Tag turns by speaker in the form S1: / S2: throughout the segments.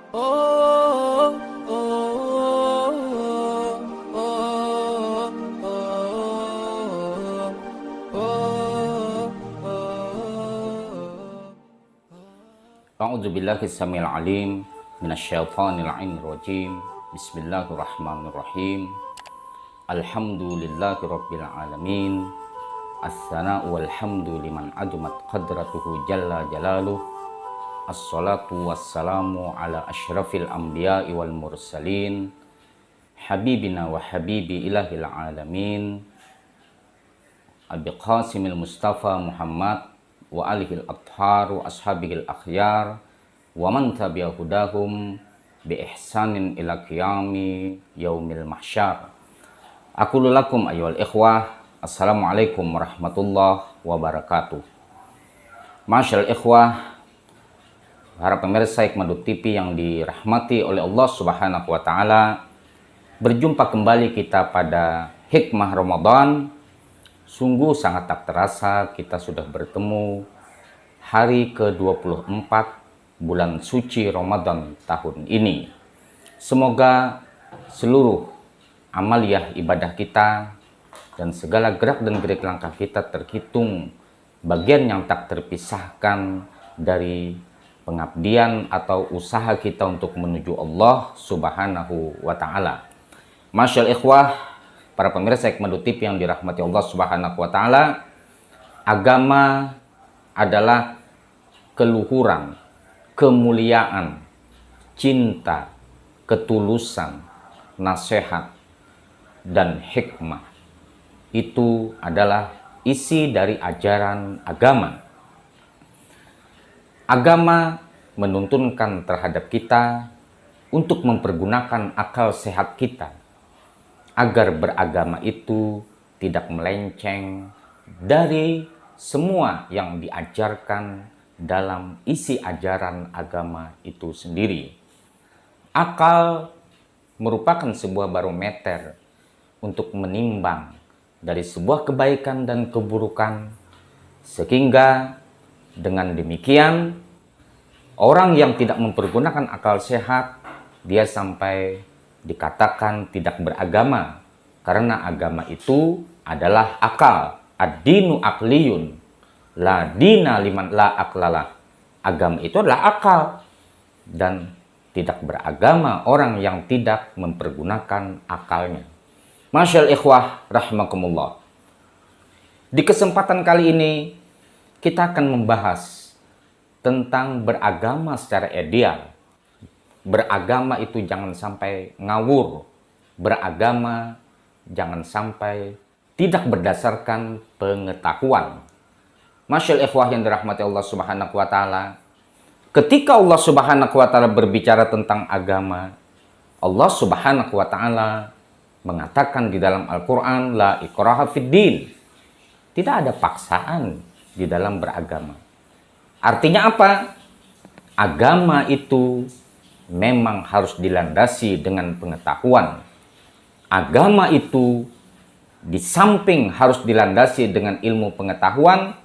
S1: Oh, oh, oh, oh, oh, oh.
S2: A'udzubillahi samil alim minasyaitonir rajim. Bismillahirrahmanirrahim. Alhamdulillahi rabbil alamin. As-sana'u walhamdu liman ajumat qadratuhu jalla jalaluh. Assalatu wassalamu ala asyrafil anbiya'i wal mursalin, habibina wa habibi ilahil alamin, Abi Qasimil Mustafa Muhammad wa alihil athhar wa ashabihil akhyar wa man tabi'ahudahum bi ihsanin ila qiyami yaumil mahsyar. Aqulu lakum ayyuhal ikhwah, assalamualaikum warahmatullahi wabarakatuh. Masyaallah ikhwah, para pemirsa Hikmadut TV yang dirahmati oleh Allah Subhanahu wa taala, berjumpa kembali kita pada Hikmah Ramadan. Sungguh sangat tak terasa kita sudah bertemu hari ke-24 bulan suci Ramadan tahun ini. Semoga seluruh amaliyah ibadah kita dan segala gerak dan gerik langkah kita terhitung bagian yang tak terpisahkan dari pengabdian atau usaha kita untuk menuju Allah Subhanahu wa taala. Masyaallah ikhwah, para pemirsa Hikmadut TV yang dirahmati Allah Subhanahu wa taala, agama adalah keluhuran, kemuliaan, cinta, ketulusan, nasihat, dan hikmah. Itu adalah isi dari ajaran agama. Agama menuntunkan terhadap kita untuk mempergunakan akal sehat kita agar beragama itu tidak melenceng dari semua yang diajarkan dalam isi ajaran agama itu sendiri. Akal merupakan sebuah barometer untuk menimbang dari sebuah kebaikan dan keburukan, sehingga dengan demikian, orang yang tidak mempergunakan akal sehat, dia sampai dikatakan tidak beragama. Karena agama itu adalah akal. Ad-dinu akliyun. La dina liman la aklalah. Agama itu adalah akal. Dan tidak beragama orang yang tidak mempergunakan akalnya. Masyaallah ikhwah rahimakumullah. Di kesempatan kali ini, kita akan membahas tentang beragama secara ideal. Beragama itu jangan sampai ngawur. Beragama jangan sampai tidak berdasarkan pengetahuan. Masyaallah ikhwah yang dirahmati Allah Subhanahu wa taala, ketika Allah Subhanahu wa taala berbicara tentang agama, Allah Subhanahu wa taala mengatakan di dalam Al-Qur'an, la ikraha fid din. Tidak ada paksaan di dalam beragama. Artinya apa? Agama itu memang harus dilandasi dengan pengetahuan. Agama itu di samping harus dilandasi dengan ilmu pengetahuan,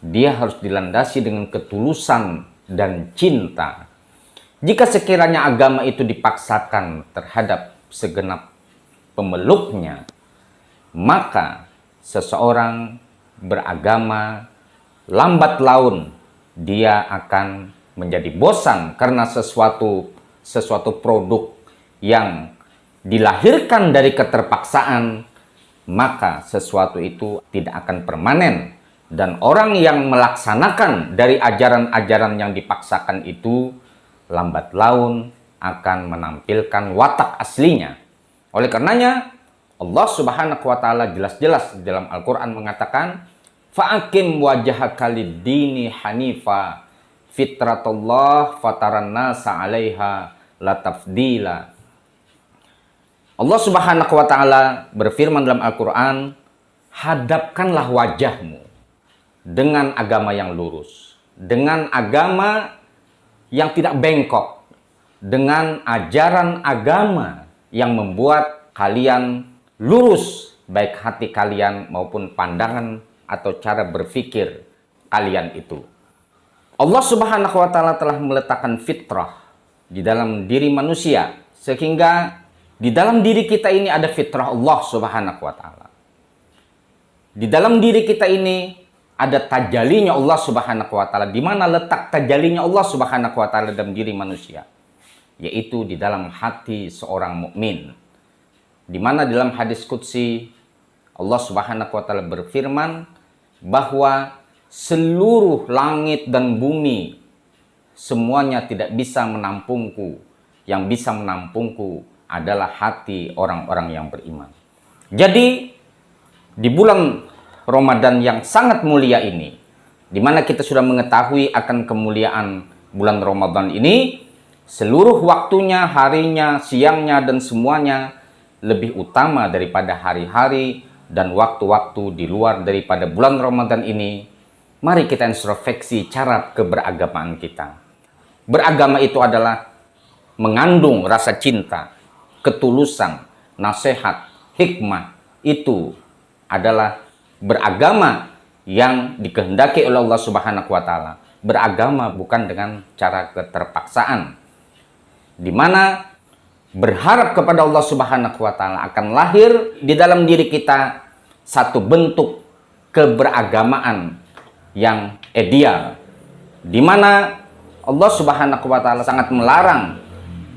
S2: dia harus dilandasi dengan ketulusan dan cinta. Jika sekiranya agama itu dipaksakan terhadap segenap pemeluknya, maka seseorang beragama lambat laun dia akan menjadi bosan karena sesuatu produk yang dilahirkan dari keterpaksaan, maka sesuatu itu tidak akan permanen. Dan orang yang melaksanakan dari ajaran-ajaran yang dipaksakan itu lambat laun akan menampilkan watak aslinya. Oleh karenanya Allah Subhanahu wa taala jelas-jelas di dalam Al-Qur'an mengatakan, fa'akim wajhaka lid-dini hanifa fitratullah fataran nasa 'alaiha la tafdila. Allah Subhanahu wa taala berfirman dalam Al-Qur'an, hadapkanlah wajahmu dengan agama yang lurus, dengan agama yang tidak bengkok, dengan ajaran agama yang membuat kalian lurus, baik hati kalian maupun pandangan atau cara berpikir kalian itu. Allah Subhanahu wa taala telah meletakkan fitrah di dalam diri manusia, sehingga di dalam diri kita ini ada fitrah Allah Subhanahu wa taala. Di dalam diri kita ini ada tajalinya Allah Subhanahu wa taala. Di mana letak tajalinya Allah Subhanahu wa taala dalam diri manusia? Yaitu di dalam hati seorang mukmin. Di mana dalam hadis qudsi Allah Subhanahu wa taala berfirman bahwa seluruh langit dan bumi semuanya tidak bisa menampungku. Yang bisa menampungku adalah hati orang-orang yang beriman. Jadi di bulan Ramadan yang sangat mulia ini, di mana kita sudah mengetahui akan kemuliaan bulan Ramadan ini, seluruh waktunya, harinya, siangnya, dan semuanya lebih utama daripada hari-hari dan waktu-waktu di luar daripada bulan Ramadan ini. Mari kita introspeksi cara keberagamaan kita. Beragama itu adalah mengandung rasa cinta, ketulusan, nasihat, hikmah. Itu adalah beragama yang dikehendaki oleh Allah Subhanahu wa taala. Beragama bukan dengan cara keterpaksaan. Di mana berharap kepada Allah Subhanahu wa taala akan lahir di dalam diri kita satu bentuk keberagamaan yang ideal. Di mana Allah Subhanahu wa taala sangat melarang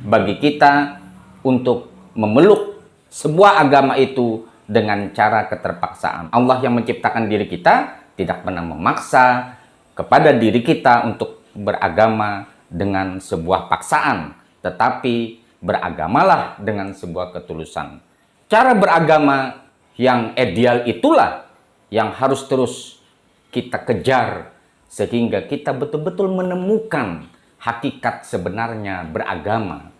S2: bagi kita untuk memeluk sebuah agama itu dengan cara keterpaksaan. Allah yang menciptakan diri kita tidak pernah memaksa kepada diri kita untuk beragama dengan sebuah paksaan, tetapi beragamalah dengan sebuah ketulusan. Cara beragama yang ideal itulah yang harus terus kita kejar sehingga kita betul-betul menemukan hakikat sebenarnya beragama.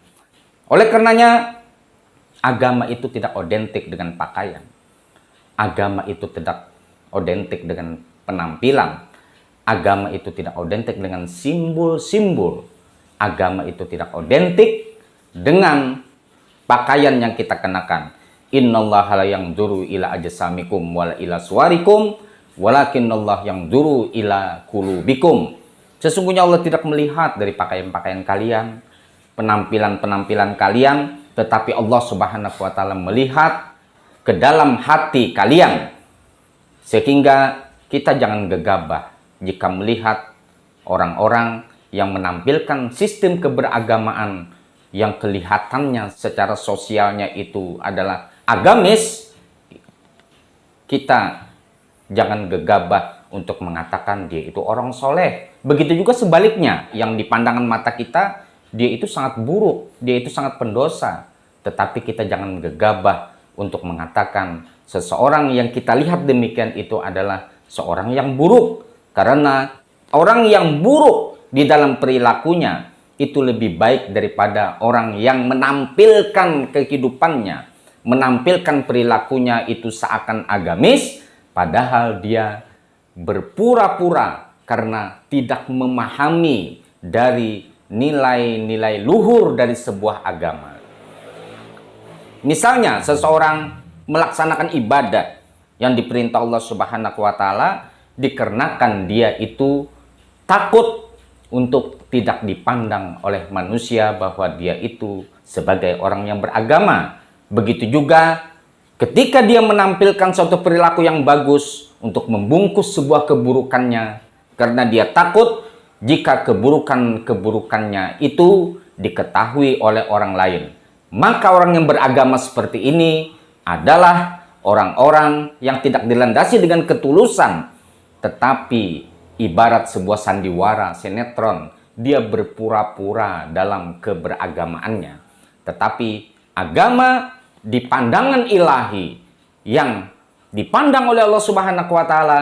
S2: Oleh karenanya, agama itu tidak otentik dengan pakaian. Agama itu tidak otentik dengan penampilan. Agama itu tidak otentik dengan simbol-simbol. Agama itu tidak otentik dengan pakaian yang kita kenakan. Innallaha la yanzuru ila ajsamikum wala ila suwarikum walakinnallaha yanzuru ila qulubikum. Sesungguhnya Allah tidak melihat dari pakaian-pakaian kalian, penampilan-penampilan kalian, tetapi Allah Subhanahu wa taala melihat ke dalam hati kalian. Sehingga kita jangan gegabah jika melihat orang-orang yang menampilkan sistem keberagamaan yang kelihatannya secara sosialnya itu adalah agamis. Kita jangan gegabah untuk mengatakan dia itu orang soleh. Begitu juga sebaliknya, yang di pandangan mata kita dia itu sangat buruk, dia itu sangat pendosa. Tetapi kita jangan gegabah untuk mengatakan seseorang yang kita lihat demikian itu adalah seorang yang buruk. Karena orang yang buruk di dalam perilakunya itu lebih baik daripada orang yang menampilkan kehidupannya, menampilkan perilakunya itu seakan agamis, padahal dia berpura-pura karena tidak memahami dari nilai-nilai luhur dari sebuah agama. Misalnya seseorang melaksanakan ibadah yang diperintah Allah Subhanahu wa taala dikarenakan dia itu takut untuk tidak dipandang oleh manusia bahwa dia itu sebagai orang yang beragama. Begitu juga ketika dia menampilkan suatu perilaku yang bagus untuk membungkus sebuah keburukannya karena dia takut jika keburukan-keburukannya itu diketahui oleh orang lain. Maka orang yang beragama seperti ini adalah orang-orang yang tidak dilandasi dengan ketulusan, tetapi ibarat sebuah sandiwara, sinetron, dia berpura-pura dalam keberagamaannya. Tetapi agama di pandangan ilahi yang dipandang oleh Allah Subhanahu wa taala,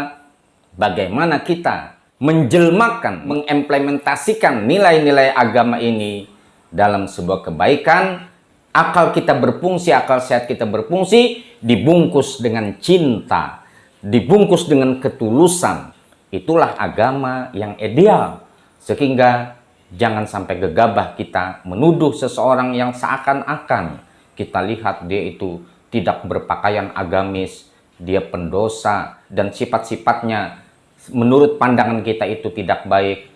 S2: bagaimana kita menjelmakan, mengimplementasikan nilai-nilai agama ini dalam sebuah kebaikan, akal kita berfungsi, akal sehat kita berfungsi, dibungkus dengan cinta, dibungkus dengan ketulusan. Itulah agama yang ideal. Sehingga jangan sampai gegabah kita menuduh seseorang yang seakan-akan kita lihat dia itu tidak berpakaian agamis, dia pendosa, dan sifat-sifatnya menurut pandangan kita itu tidak baik.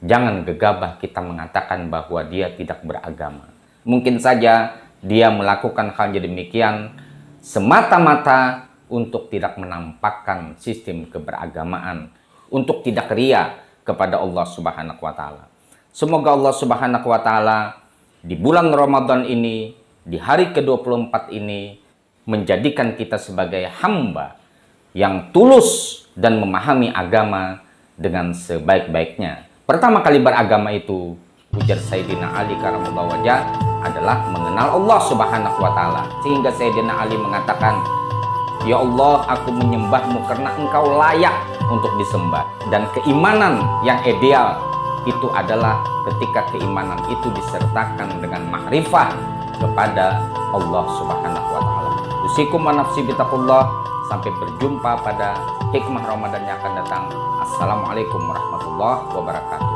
S2: jangan gegabah kita mengatakan bahwa dia tidak beragama. Mungkin saja dia melakukan hal yang demikian semata-mata untuk tidak menampakkan sistem keberagamaan, untuk tidak ria kepada Allah Subhanahu wa taala. Semoga Allah Subhanahu wa taala di bulan Ramadan ini, di hari ke-24 ini, menjadikan kita sebagai hamba yang tulus dan memahami agama dengan sebaik-baiknya. Pertama kali beragama itu, ujar Sayyidina Ali karamallahu wajah, adalah mengenal Allah Subhanahu wa taala. Sehingga Sayyidina Ali mengatakan, "Ya Allah, aku menyembahmu karena engkau layak untuk disembah." Dan keimanan yang ideal itu adalah ketika keimanan itu disertakan dengan makrifah kepada Allah Subhanahu wa taala. Usikum wa nafsi bitaqullah. Sampai berjumpa pada hikmah Ramadan yang akan datang. Assalamualaikum warahmatullahi wabarakatuh.